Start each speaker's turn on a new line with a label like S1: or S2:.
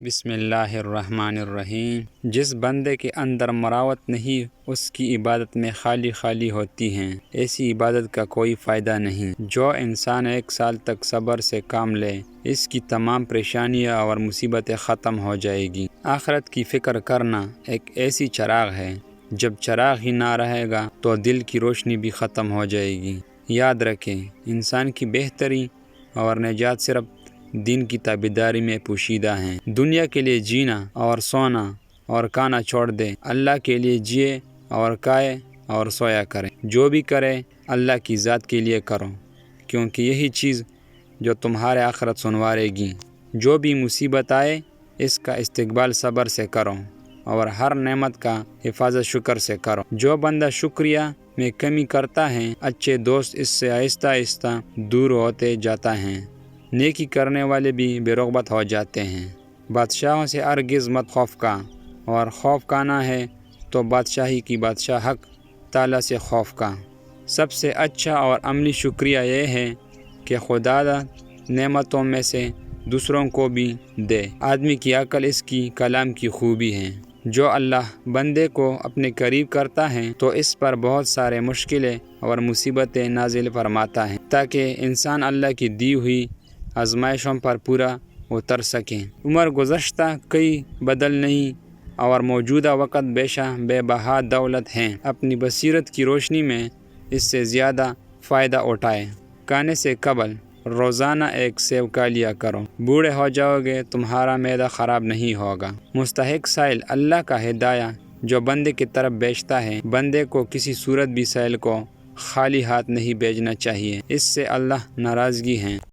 S1: بسم اللہ الرحمن الرحیم۔ جس بندے کے اندر مراوت نہیں، اس کی عبادت میں خالی ہوتی ہیں، ایسی عبادت کا کوئی فائدہ نہیں۔ جو انسان 1 سال تک صبر سے کام لے، اس کی تمام پریشانیاں اور مصیبتیں ختم ہو جائے گی۔ آخرت کی فکر کرنا ایک ایسی چراغ ہے، جب چراغ ہی نہ رہے گا تو دل کی روشنی بھی ختم ہو جائے گی۔ یاد رکھیں، انسان کی بہتری اور نجات صرف دین کی تابعداری میں پوشیدہ ہیں۔ دنیا کے لیے جینا اور سونا اور کھانا چھوڑ دے، اللہ کے لیے جیے اور کھائے اور سویا کریں۔ جو بھی کرے اللہ کی ذات کے لیے کرو، کیونکہ یہی چیز جو تمہارے آخرت سنوارے گی۔ جو بھی مصیبت آئے، اس کا استقبال صبر سے کرو اور ہر نعمت کا حفاظت شکر سے کرو۔ جو بندہ شکریہ میں کمی کرتا ہے، اچھے دوست اس سے آہستہ آہستہ دور ہوتے جاتا ہیں۔ نیکی کرنے والے بھی بے رغبت ہو جاتے ہیں۔ بادشاہوں سے ہرگز مت خوف کھا، اور خوف کھانا ہے تو بادشاہی کی بادشاہ حق تعالیٰ سے خوف کھا۔ سب سے اچھا اور عملی شکریہ یہ ہے کہ خدا نعمتوں میں سے دوسروں کو بھی دے۔ آدمی کی عقل اس کی کلام کی خوبی ہے۔ جو اللہ بندے کو اپنے قریب کرتا ہے تو اس پر بہت سارے مشکلیں اور مصیبتیں نازل فرماتا ہے، تاکہ انسان اللہ کی دی ہوئی آزمائشوں پر پورا اتر سکے۔ عمر گزشتہ کئی بدل نہیں، اور موجودہ وقت بے بہا دولت ہے۔ اپنی بصیرت کی روشنی میں اس سے زیادہ فائدہ اٹھائے۔ کھانے سے قبل روزانہ 1 سیب کھا لیا کرو، بوڑھے ہو جاؤ گے تمہارا معدہ خراب نہیں ہوگا۔ مستحق سائل اللہ کا ہدایہ جو بندے کی طرف بھیجتا ہے۔ بندے کو کسی صورت بھی سائل کو خالی ہاتھ نہیں بھیجنا چاہیے، اس سے اللہ ناراضگی ہے۔